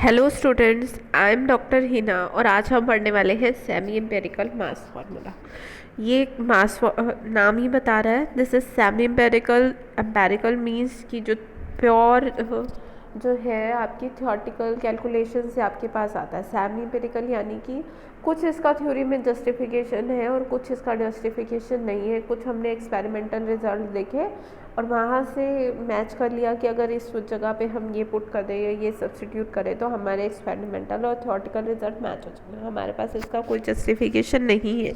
Hello students, I am doctor Hina और आज हम पढ़ने वाले हैं सेमी एम्पेरिकल मास फार्मूला। ये नाम ही बता रहा है। This is semi empirical. Empirical means कि जो प्योर जो है आपकी थ्योरेटिकल कैलकुलेशन से आपके पास आता है। सेमी एम्पेरिकल यानी कि कुछ इसका थ्योरी में जस्टिफिकेशन है और कुछ इसका जस्टिफिकेशन नहीं है। कुछ हमने एक्सपेरिमेंटल रिजल्ट देखे और वहाँ से मैच कर लिया कि अगर इस जगह पे हम ये पुट कर दें या ये सब्स्टिट्यूट करें तो हमारे एक्सपेरिमेंटल और थ्योरेटिकल रिजल्ट मैच हो जाएंगे। हमारे पास इसका कोई जस्टिफिकेशन नहीं है।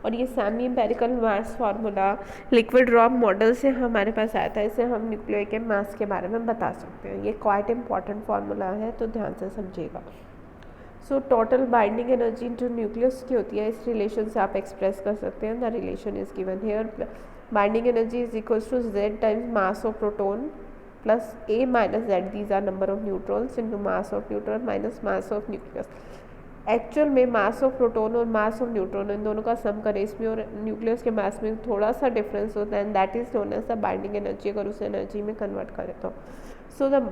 और ये semi empirical mass formula liquid drop model से हमारे पास आया था। इसे हम न्यूक्लियर के मास के बारे में बता सकते हैं। ये क्वाइट इम्पॉर्टेंट फार्मूला है, तो ध्यान से समझिएगा। So total binding energy into nucleus की होती है, इस रिलेशन से आप एक्सप्रेस कर सकते हैं। The relation is given here. Binding energy is equals to z times mass of proton plus a minus z, these are number of neutrons, into mass of neutron minus mass of nucleus. Actual में mass of proton और मास of neutron इन दोनों का सम करें, इसमें और nucleus के मास में थोड़ा सा डिफरेंस होता है, and that is known as the binding energy. अगर उस एनर्जी में कन्वर्ट करें तो so the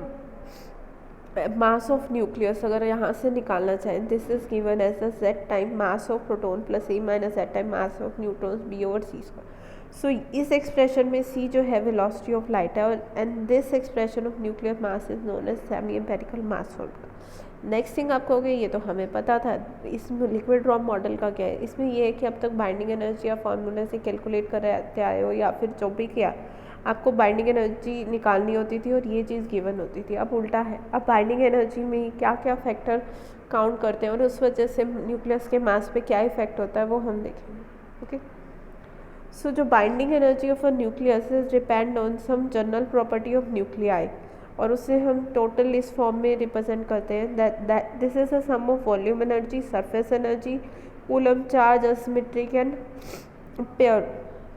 mass of nucleus अगर यहाँ से निकालना चाहें, this is given as the z time mass of proton plus a minus z time mass of neutrons b over c square. So इस एक्सप्रेशन में c जो है वेलोसिटी ऑफ लाइट है, और and this expression of nuclear mass is known as semi empirical mass formula. Next thing आप कहोगे ये तो हमें पता था। इसमें लिक्विड ड्रॉप मॉडल का क्या है, इसमें ये है कि अब तक बाइंडिंग एनर्जी या फार्मूला से कैलकुलेट करते आए हो या फिर जो भी किया, आपको बाइंडिंग एनर्जी निकालनी होती थी और ये चीज़ गिवन होती थी। अब उल्टा है, अब बाइंडिंग एनर्जी में क्या क्या फैक्टर काउंट करते हैं और उस वजह से न्यूक्लियस के मास पे क्या इफेक्ट होता है वो हम देखेंगे। ओके, सो जो binding energy of a nucleus is depend on some general property of nuclei, और उसे हम टोटल इस फॉर्म में रिप्रेजेंट करते हैं। That this is a sum of volume energy, surface energy, coulomb charge, asymmetric and pair.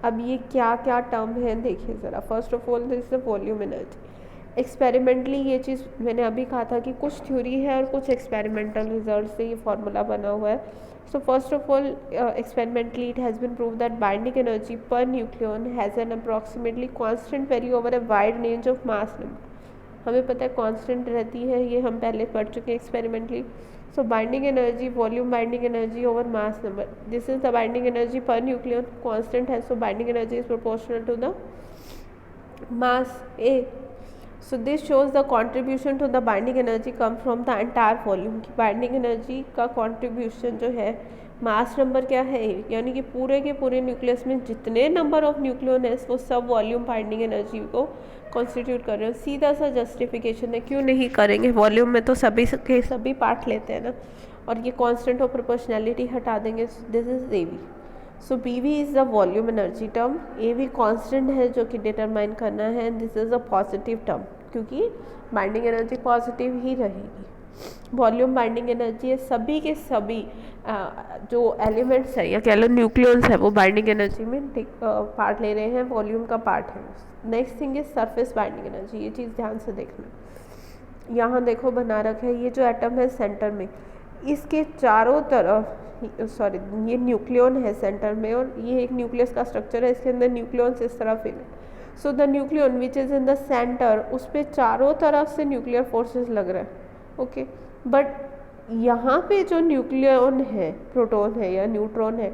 अब ये क्या क्या टर्म है देखिए ज़रा। First of all this is volume energy. Experimentally ये चीज़ मैंने अभी कहा था कि कुछ थ्योरी है और कुछ एक्सपेरिमेंटल रिजल्ट से ये फार्मूला बना हुआ है। So first of all, experimentally it has been proved that binding energy per nucleon has an approximately constant value over a wide range of mass number. हमें पता है कांस्टेंट रहती है, ये हम पहले पढ़ चुके हैं experimentally. So binding energy, volume binding energy over mass number, this is the binding energy per nucleon, constant है। So binding energy is proportional to the mass A. So this shows the contribution to the binding energy come from the entire volume. की binding energy का contribution जो है mass number क्या है, यानी कि पूरे के पूरे न्यूक्लियस में जितने नंबर ऑफ न्यूक्लियन है वो सब वॉल्यूम बाइंडिंग एनर्जी को कॉन्स्टिट्यूट कर रहे हैं। सीधा सा जस्टिफिकेशन है, क्यों नहीं करेंगे, वॉल्यूम में तो सभी के सभी पार्ट लेते हैं ना। और ये कांस्टेंट ऑफ प्रोपोर्शनैलिटी हटा देंगे, this is A V. So B V is the volume energy term, A V constant है जो कि डिटरमाइन करना है, this is a positive term क्योंकि बाइंडिंग एनर्जी पॉजिटिव ही रहेगी। वॉल्यूम बाइंडिंग एनर्जी है, सभी के सभी जो एलिमेंट्स है या कह लो न्यूक्लियंस है वो बाइंडिंग एनर्जी में पार्ट ले रहे हैं, वॉल्यूम का पार्ट है। Next thing is surface binding energy. ये चीज़ ध्यान से देखना। यहाँ देखो बना रखा है, ये जो एटम है सेंटर में, इसके चारों तरफ सॉरी ये न्यूक्लियन है सेंटर में, और ये एक न्यूक्लियस का स्ट्रक्चर है, इसके अंदर न्यूक्लियंस इस तरह फिल है। So the nucleon which is in the centre, उस पर चारों तरफ से न्यूक्लियर फोर्सेस लग रहे हैं। ओके, बट यहाँ पे जो न्यूक्लियन है, प्रोटॉन है या न्यूट्रॉन है,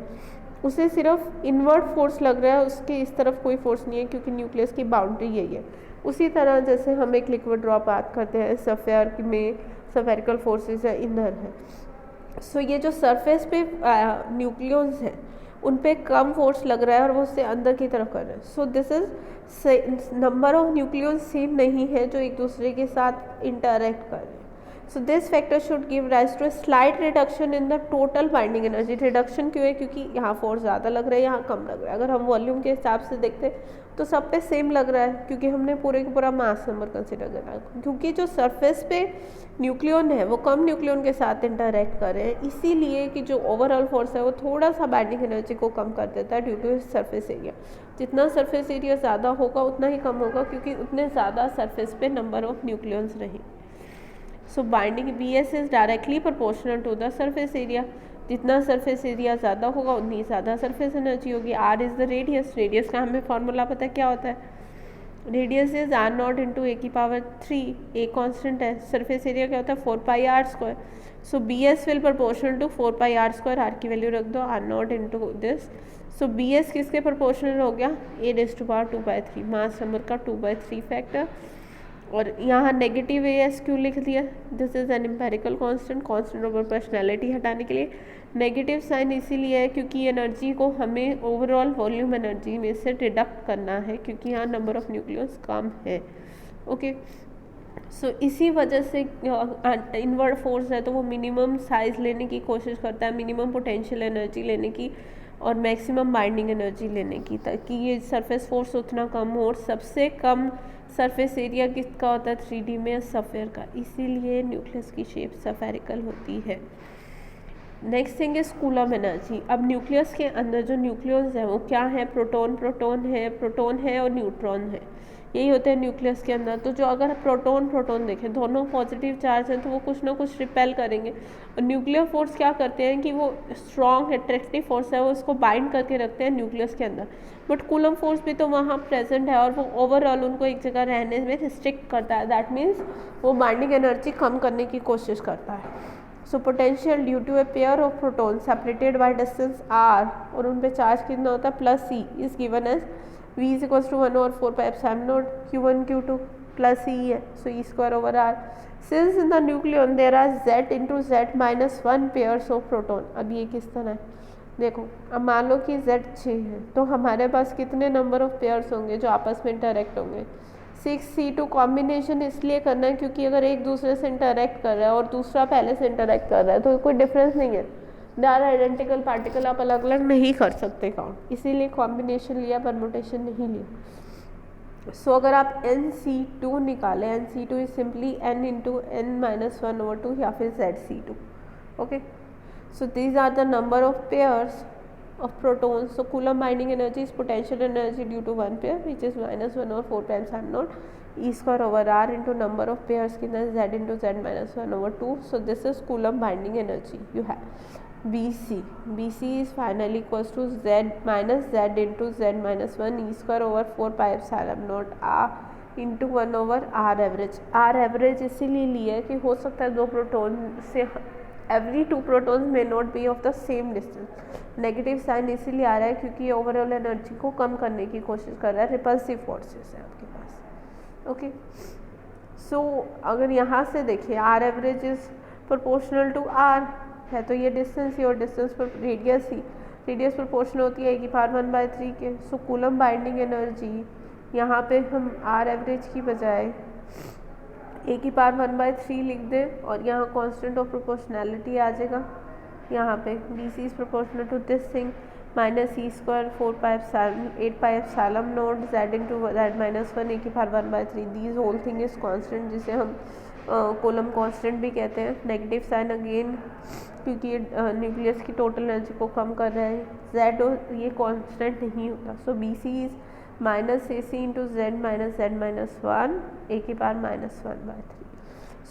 उसे सिर्फ इनवर्ट फोर्स लग रहा है, उसके इस तरफ कोई फोर्स नहीं है क्योंकि न्यूक्लियस की बाउंड्री यही है। उसी तरह जैसे हम एक लिक्विड ड्रॉप बात करते हैं, सफेयर में सफेरिकल फोर्सेस है, इधर है। सो ये जो सरफेस पे न्यूक्लियंस हैं उन पे कम फोर्स लग रहा है और वो उससे अंदर की तरफ कर रहे हैं। So this is number of nucleons same नहीं है जो एक दूसरे के साथ इंटरैक्ट कर रहे हैं। So this factor should give rise to a slight reduction in the total binding energy. Reduction क्यों है, क्योंकि यहाँ फोर्स ज़्यादा लग रहा है, यहाँ कम लग रहा है। अगर हम वॉल्यूम के हिसाब से देखते तो सब पे सेम लग रहा है क्योंकि हमने पूरे का पूरा मास नंबर कंसिडर करना है। क्योंकि जो सरफेस पे न्यूक्लियन है वो कम न्यूक्लियन के साथ इंटरैक्ट कर रहे हैं, इसीलिए कि जो ओवरऑल फोर्स है वो थोड़ा सा बाइंडिंग एनर्जी को कम कर देता है ड्यू टू सरफेस एरिया। जितना सरफेस एरिया ज़्यादा होगा उतना ही कम होगा क्योंकि उतने ज़्यादा सरफेस पे नंबर ऑफ न्यूक्लियंस रहे। So binding B S is directly proportional to the surface area. जितना सरफेस एरिया ज़्यादा होगा उतनी ज़्यादा सरफेस एनर्जी होगी। R is the radius. Radius का हमें फॉर्मूला पता है क्या होता है, radius is R naught into A की पावर 3, ए कॉन्स्टेंट है, सरफेस एरिया क्या होता है 4πr², so B S will proportional to 4πr², R की वैल्यू रख दो R naught into this, so B S किसके प्रोपोर्शनल हो गया a⁻²/3, मास नंबर का 2/3 फैक्टर। और यहाँ नेगेटिव ए एस क्यों लिख दिया, this is an empirical constant, constant of proportionality हटाने के लिए नेगेटिव साइन इसीलिए है क्योंकि एनर्जी को हमें ओवरऑल वॉल्यूम एनर्जी में से डिडक्ट करना है, क्योंकि यहाँ नंबर ऑफ न्यूक्लियस कम है। ओके, सो इसी वजह से इनवर्ड फोर्स है तो वो मिनिमम साइज लेने की कोशिश करता है, मिनिमम पोटेंशियल एनर्जी लेने की और मैक्सिमम बाइंडिंग एनर्जी लेने की, ताकि ये सरफेस फोर्स उतना कम हो। और सबसे कम सरफेस एरिया किसका होता है 3D में, सफ़ेयर का, इसीलिए न्यूक्लियस की शेप सफेरिकल होती है। Next thing is coulomb energy. अब न्यूक्लियस के अंदर जो न्यूक्लियस है वो क्या है, प्रोटॉन है और न्यूट्रॉन है, यही होते हैं न्यूक्लियस के अंदर। तो जो अगर प्रोटॉन देखें, दोनों पॉजिटिव चार्ज हैं तो वो कुछ ना कुछ रिपेल करेंगे, और न्यूक्लियर फोर्स क्या करते हैं कि वो स्ट्रॉन्ग एट्रैक्टिव फोर्स है वो उसको बाइंड करके रखते हैं न्यूक्लियस के अंदर। बट कूलम फोर्स भी तो वहाँ प्रेजेंट है और वो ओवरऑल उनको एक जगह रहने में रिस्ट्रिक्ट करता है, दैट मीन्स वो बाइंडिंग एनर्जी कम करने की कोशिश करता है। So potential due to a pair of proton separated by distance r, और उन पे चार्ज कितना होता है +c, is given as v is equals to 1/4πε0 q1 q2 +e है, so e²/r। Since in the nucleon there are z into z-1 pairs of proton. अब ये किस तरह है, देखो अब मान लो कि z 6 है तो हमारे पास कितने नंबर ऑफ पेयर्स होंगे जो आपस में इंटरेक्ट होंगे, 6c2। कॉम्बिनेशन इसलिए करना है क्योंकि अगर एक दूसरे से इंटरेक्ट कर रहा है और दूसरा पहले से इंटरेक्ट कर रहा है तो कोई डिफरेंस नहीं है, दे आर आइडेंटिकल पार्टिकल, आप अलग अलग नहीं कर सकते काउंट, इसीलिए कॉम्बिनेशन लिया, परमुटेशन नहीं लिया। सो अगर आप nc2 निकालें, nc2 is simply n into n-1/2 या फिर zc2। Okay, so these are the number of pairs of protons. So Coulomb binding energy is potential energy due to one pair which is -1/4πε0 e²/r into number of pairs कितना z into z-1/2. So this is Coulomb binding energy you have. BC is finally equals to z minus z into z-1 e²/4πε0 r into 1/r average. r average इसीलिए लिया कि हो सकता है दो proton से every two protons may not be of the same distance. Negative sign इसीलिए आ रहा है क्योंकि ओवरऑल एनर्जी को कम करने की कोशिश कर रहा है, रिपल्सिव फोर्सेस है आपके पास। ओके, सो अगर यहाँ से देखिए R average is proportional to R है तो ये डिस्टेंस ही, और डिस्टेंस पर रेडियस ही, रेडियस प्रोपोर्शनल होती है e⁻1/3 के। सो कूलम बाइंडिंग एनर्जी यहाँ पे हम आर एवरेज की बजाय e⁻1/3 लिख दें और यहाँ कांस्टेंट ऑफ प्रोपोर्शनैलिटी आ जाएगा, यहाँ पे BC is proportional to this thing -e²4πε8πε0 z into z-1 e⁻1/3, these whole thing is constant, जिसे हम कूलम कांस्टेंट भी कहते हैं। नेगेटिव साइन अगेन क्योंकि न्यूक्लियस की टोटल एनर्जी को कम कर रहा है, z ये कांस्टेंट नहीं होता। So BC is -AC into z-1 e⁻1/3।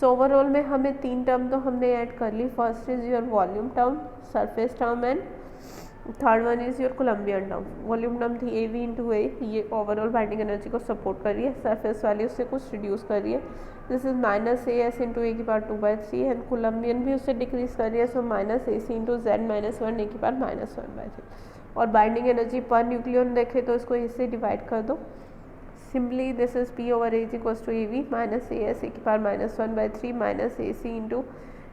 So overall में हमें तीन टर्म तो हमने ऐड कर ली, first is your volume term, surface term and third one is your coulombian term. Volume term थी AV इंटू A, ये ओवरऑल बाइंडिंग एनर्जी को सपोर्ट कर रही है, सरफेस वाली उससे कुछ रिड्यूस कर रही है, this is -AS into A⁻2/3 and Columbian भी उससे डिक्रीज कर रही है, सो -AC इंटू z-1 e⁻1/3। और बाइंडिंग एनर्जी पर न्यूक्लियन देखें तो इसको इससे डिवाइड कर दो, simply this is P/A equals to AV -AS e⁻1/3 -AC into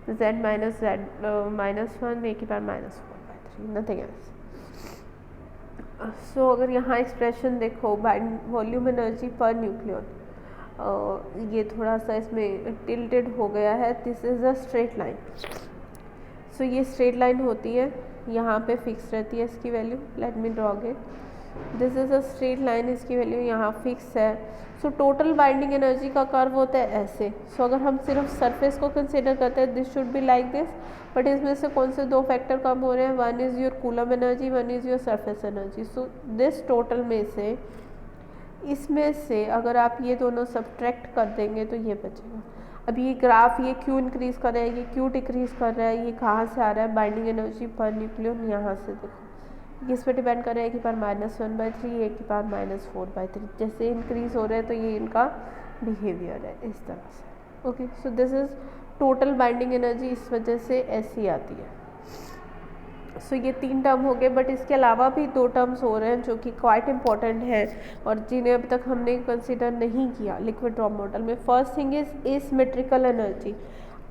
z-1 e⁻1/3, nothing else. So अगर यहाँ एक्सप्रेशन देखो वॉल्यूम एनर्जी पर न्यूक्लियन, ये थोड़ा सा इसमें टिल्टेड हो गया है, this is a straight line. So ये स्ट्रेट लाइन होती है, यहाँ पे फिक्स रहती है इसकी value, let me draw it, this is a straight line, इसकी वैल्यू यहाँ फिक्स है। सो टोटल बाइंडिंग एनर्जी का कर्व होता है ऐसे। सो अगर हम सिर्फ सरफेस को कंसिडर करते हैं this should be like this, but इसमें से कौन से दो फैक्टर कम हो रहे हैं, one is your coulomb energy, one is your surface energy. So this total में से इसमें से अगर आप ये दोनों सब्ट्रैक्ट कर देंगे तो ये बचेगा। अब ये ग्राफ ये क्यों इंक्रीज़ कर रहा है, ये क्यों डिक्रीज़ कर रहा है, ये कहाँ से आ रहा है, बाइंडिंग एनर्जी पर न्यूक्लियन, यहाँ से देखो किस पे डिपेंड कर रहा है, e⁻⁻⁻�3, e⁻⁻⁴/3। जैसे इंक्रीज हो रहे हैं तो ये इनका बिहेवियर है इस तरह से। Okay, so this is total binding energy, इस वजह से ऐसी आती है। सो ये 3 टर्म हो गए, बट इसके अलावा भी 2 टर्म्स हो रहे हैं जो कि क्वाइट इंपॉर्टेंट है और जिन्हें अभी तक हमने कंसिडर नहीं किया लिक्विड ड्रॉप मॉडल में। First thing is asymmetrical energy.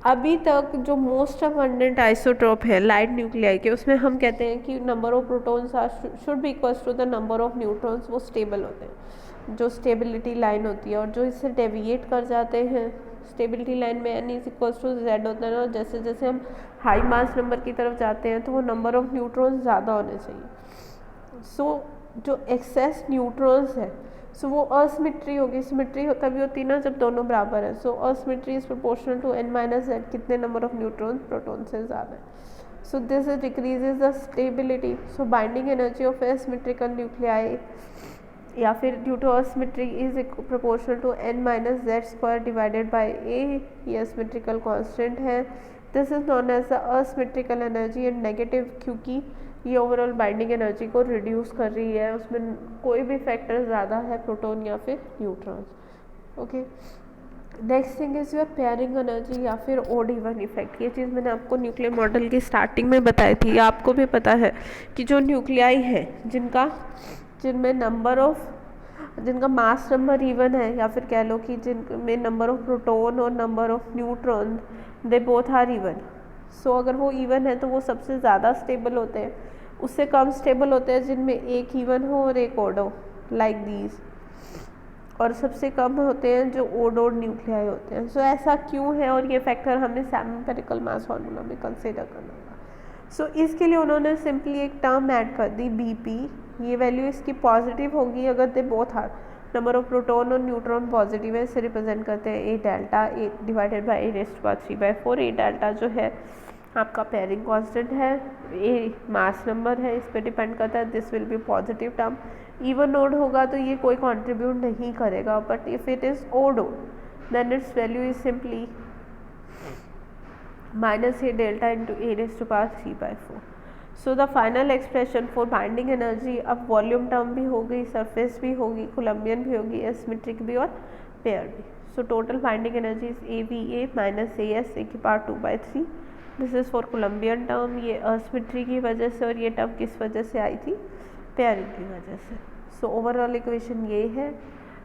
अभी तक जो मोस्ट अबंडेंट आइसोटोप है लाइट न्यूक्लियाई के, उसमें हम कहते हैं कि number of protons are should be equals to the number of neutrons, वो स्टेबल होते हैं, जो स्टेबिलिटी लाइन होती है। और जो इससे डेविएट कर जाते हैं स्टेबिलिटी लाइन में n is equals to Z होता है, और जैसे जैसे हम हाई मास नंबर की तरफ जाते हैं तो वो नंबर ऑफ न्यूट्रॉन्स ज़्यादा होने चाहिए। सो जो एक्सेस न्यूट्रॉन्स है, सो वो असिमेट्री होगी। सिमेट्री तभी होती है ना जब दोनों बराबर है। So asymmetry is proportional to n-z, कितने नंबर ऑफ न्यूट्रॉन्स प्रोटॉन से ज़्यादा है। So this decreases the stability. So binding energy of asymmetrical nuclei या फिर due to asymmetry is proportional to n-z² divided by a, ये asymmetrical constant है। This is known as the asymmetrical energy and negative, क्योंकि ये overall binding energy को reduce कर रही है, उसमें कोई भी फैक्टर ज़्यादा है, प्रोटॉन या फिर neutrons. Okay, next thing is your pairing energy या फिर ओड इवन इफेक्ट। ये चीज़ मैंने आपको न्यूक्लियर मॉडल की स्टार्टिंग में बताई थी। आपको भी पता है कि जो न्यूक्लियाई है जिनमें जिनका मास नंबर इवन है, या फिर कह लो कि जिनमें नंबर ऑफ प्रोटॉन और number of neutron they both are even. So अगर वो इवन है तो वो सबसे ज़्यादा स्टेबल होते हैं। उससे कम स्टेबल होते हैं जिनमें एक इवन हो और एक ओड हो, लाइक दीज। और सबसे कम होते हैं जो ओड न्यूक्लियाई होते हैं। सो ऐसा क्यों है, और ये फैक्टर हमें सैमी एम्पिरिकल मास फार्मूला में कंसिडर करना होगा। सो इसके लिए उन्होंने सिंपली एक टर्म ऐड कर दी BP। ये वैल्यू इसकी पॉजिटिव होगी अगर they both are, number of proton और न्यूट्रॉन पॉजिटिव है, इसे रिप्रेजेंट करते हैं A delta, A divided by A⁻³ A delta जो है आपका पेयरिंग कांस्टेंट है, A मास नंबर है, इस पे डिपेंड करता है। This will be positive term. Even नोड होगा तो ये कोई कंट्रीब्यूट नहीं करेगा, but if it is odd then it's value is simply -A delta into A⁻³ so the final expression for binding energy, अब वॉल्यूम टर्म भी होगी, सरफेस भी होगी, कोलम्बियन भी होगी, एसिमेट्रिक भी और पेयर भी। So total binding energy is AVA -AS A⁻²/3। This is for Columbian term. ये एसिमेट्री की वजह से, और ये टर्म किस वजह से आई थी, पेयरिंग की वजह से। सो ओवरऑल इक्वेशन ये है।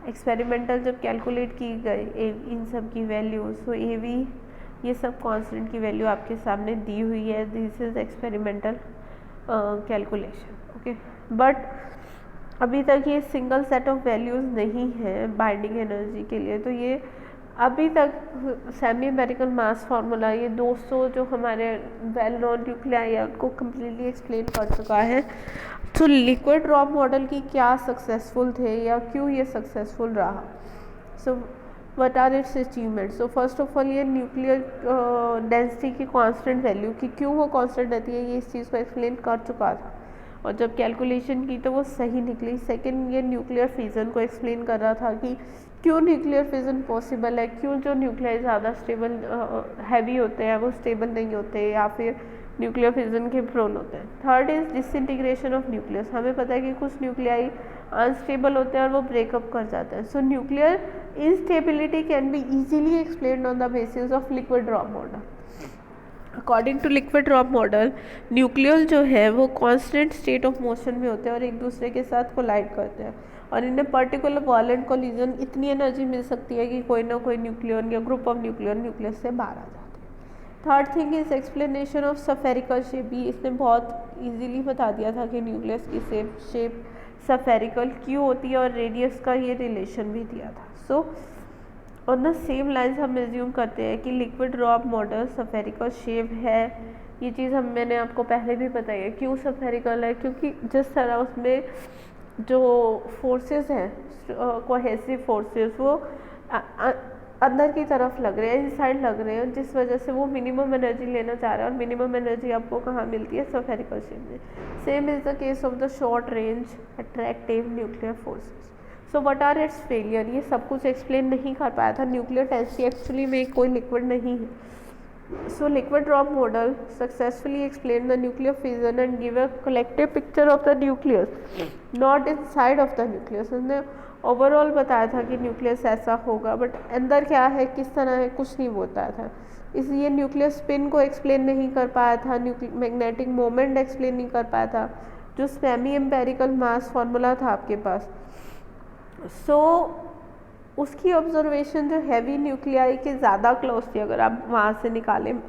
एक्सपेरिमेंटल जब कैलकुलेट की गई इन सब की वैल्यू, सो AV ये सब कांस्टेंट की वैल्यू आपके सामने दी हुई है। This is experimental calculation. Okay, but अभी तक ये सिंगल सेट ऑफ वैल्यूज़ नहीं है बाइंडिंग एनर्जी के लिए। तो ये अभी तक सेमी एम्पिरिकल मास फार्मूला, ये 200 जो हमारे वेल नोन न्यूक्लियाई है उनको कम्प्लीटली एक्सप्लेन कर चुका है। तो लिक्विड ड्रॉप मॉडल की क्या सक्सेसफुल थे या क्यों ये सक्सेसफुल रहा। So what are its achievement. So first of all ये न्यूक्लियर डेंसिटी की कांस्टेंट वैल्यू की क्यों वो कांस्टेंट रहती है, ये इस चीज़ को एक्सप्लेन कर चुका था, और जब कैलकुलेशन की तो वो सही निकली। सेकंड, ये न्यूक्लियर फिजन को एक्सप्लेन कर रहा था कि क्यों न्यूक्लियर फिजन पॉसिबल है, क्यों जो न्यूक्लियाई ज़्यादा स्टेबल हैवी होते हैं वो स्टेबल नहीं होते या फिर न्यूक्लियर फिजन के प्रोन होते हैं। Third is disintegration of nucleus. हमें पता है कि कुछ न्यूक्लियाई अनस्टेबल होते हैं और वो ब्रेकअप कर जाते हैं। So nuclear instability can be easily explained on the basis of liquid drop model. According to liquid drop model, nuclei जो है वो कांस्टेंट स्टेट ऑफ मोशन में होते हैं और एक दूसरे के साथ कोलाइड करते हैं, और इन्हें पर्टिकुलर वॉलेंट कोलिजन इतनी एनर्जी मिल सकती है कि कोई ना कोई न्यूक्लियन या ग्रुप ऑफ न्यूक्लियस से बाहर आ जाते हैं। Third thing is explanation of spherical shape. भी इसने बहुत इजीली बता दिया था कि न्यूक्लियस की शेप सफेरिकल क्यों होती है, और रेडियस का ये रिलेशन भी दिया था। So on the same lines हम एज्यूम करते हैं कि liquid drop model spherical shape है। ये चीज़ मैंने आपको पहले भी बताई है। क्यों सफेरिकल है, क्योंकि जिस तरह उसमें जो फोर्सेस हैं कोहेसिव फोर्सेस वो अंदर की तरफ लग रहे हैं, इस साइड लग रहे हैं, जिस वजह से वो मिनिमम एनर्जी लेना चाह रहा है, और मिनिमम एनर्जी आपको कहाँ मिलती है, सफेरिकल शेप में। Same is the case of the short range attractive nuclear forces. So what are its failure. ये सब कुछ एक्सप्लेन नहीं कर पाया था। न्यूक्लियर टेंसिटी एक्चुअली में कोई लिक्विड नहीं है, So liquid drop model successfully explain the nuclear fission and give a collective picture of the nucleus, not inside of the nucleus. उसने ओवरऑल बताया था कि न्यूक्लियस ऐसा होगा, बट अंदर क्या है, किस तरह है, कुछ नहीं बताया था. इसलिए न्यूक्लियस स्पिन को एक्सप्लेन नहीं कर पाया था, मैग्नेटिक मोमेंट एक्सप्लेन नहीं कर पाया था, जो सेमी एम्पेरिकल मास फार्मूला था आपके पास. सो उसकी ऑब्जर्वेशन जो हैवी न्यूक्लियाई के ज़्यादा क्लोज थी, अगर आप वहाँ से निकालें,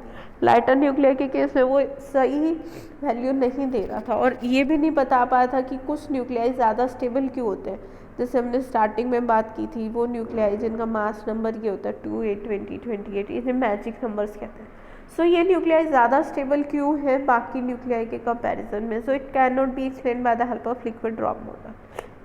लाइटर न्यूक्लियर के केस में वो सही वैल्यू नहीं दे रहा था, और ये भी नहीं बता पाया था कि कुछ न्यूक्लियाई ज़्यादा स्टेबल क्यों होते हैं. जैसे हमने स्टार्टिंग में बात की थी, वो न्यूक्लियाई जिनका मास नंबर ये होता है 2, 8, 20, 28, इन्हें मैजिक नंबर्स कहते हैं. सो ये न्यूक्लियाई ज़्यादा स्टेबल क्यों है बाकी न्यूक्लियाई के कंपैरिजन में. So it can not be explain by the help of liquid drop model.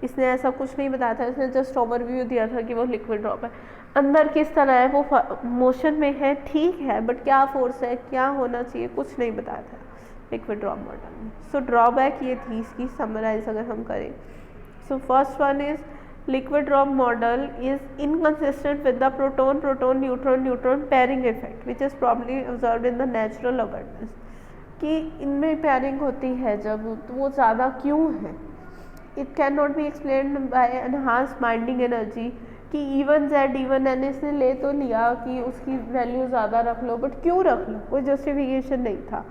इसने ऐसा कुछ नहीं बताया था, इसने जस्ट ओवरव्यू दिया था कि वो लिक्विड ड्रॉप है. अंदर किस तरह है, वो मोशन में है, ठीक है, बट क्या फोर्स है, क्या होना चाहिए, कुछ नहीं बताया था लिक्विड ड्रॉप मॉडल में. सो ड्रॉबैक ये थी इसकी, समराइज अगर हम करें. So first one is liquid drop model is inconsistent with the proton proton neutron neutron pairing effect which is probably observed in the natural abundance. कि इनमें pairing होती है जब, तो वो ज़्यादा क्यों है. It can not be explain by enhance binding energy, कि E1 Z E1 N इसने ले तो लिया कि उसकी वैल्यू ज़्यादा रख लो, बट क्यों रख लो, कोई जस्टिफिकेशन नहीं था.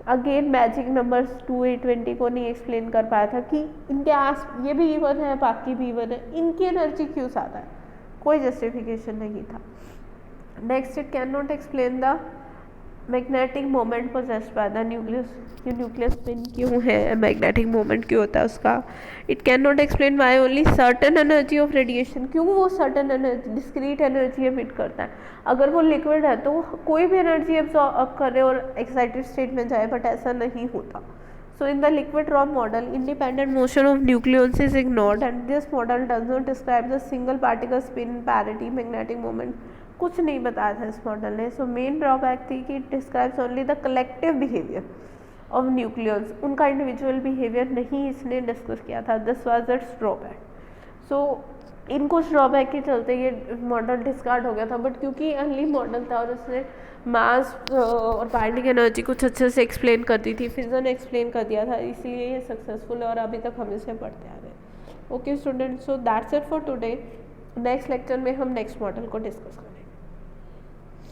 अगेन मैजिक नंबर्स 2, 8, 20 को नहीं एक्सप्लेन कर पाया था कि इनके आस ये भी E1 है, बाकी भी E1 है, इनकी एनर्जी क्यों ज़्यादा है, कोई जस्टिफिकेशन नहीं था. Next, it can not explain the magnetic moment possessed by the nucleus, कि न्यूक्लियस स्पिन क्यों है, मैग्नेटिक मोमेंट क्यों होता है उसका. It can not explain why only certain energy of radiation, क्यों वो certain energy, discrete energy emit करता है. अगर वो लिक्विड है तो कोई भी एनर्जी एब्जॉर्ब करे और एक्साइटेड स्टेट में जाए, बट ऐसा नहीं होता. So in the liquid drop model, independent motion of nucleons is ignored and this model does not describe the single particle spin, parity, magnetic moment. कुछ नहीं बताया था इस मॉडल ने. सो मेन ड्रॉबैक थी कि it describes only the collective behaviour of nucleons, उनका individual behaviour नहीं इसने डिस्कस किया था. This was its drawback. So इन कुछ ड्रॉबैक के चलते ये मॉडल डिस्कार्ड हो गया था, बट क्योंकि अर्ली मॉडल था और उसने मास और बाइंडिंग एनर्जी कुछ अच्छे से एक्सप्लेन कर दी थी, फिजन एक्सप्लेन कर दिया था, इसलिए ये सक्सेसफुल है और अभी तक हम इसे पढ़ते आ रहे हैं. Okay student, so that's it for today. Next lecture में हम नेक्स्ट मॉडल को डिस्कस करेंगे.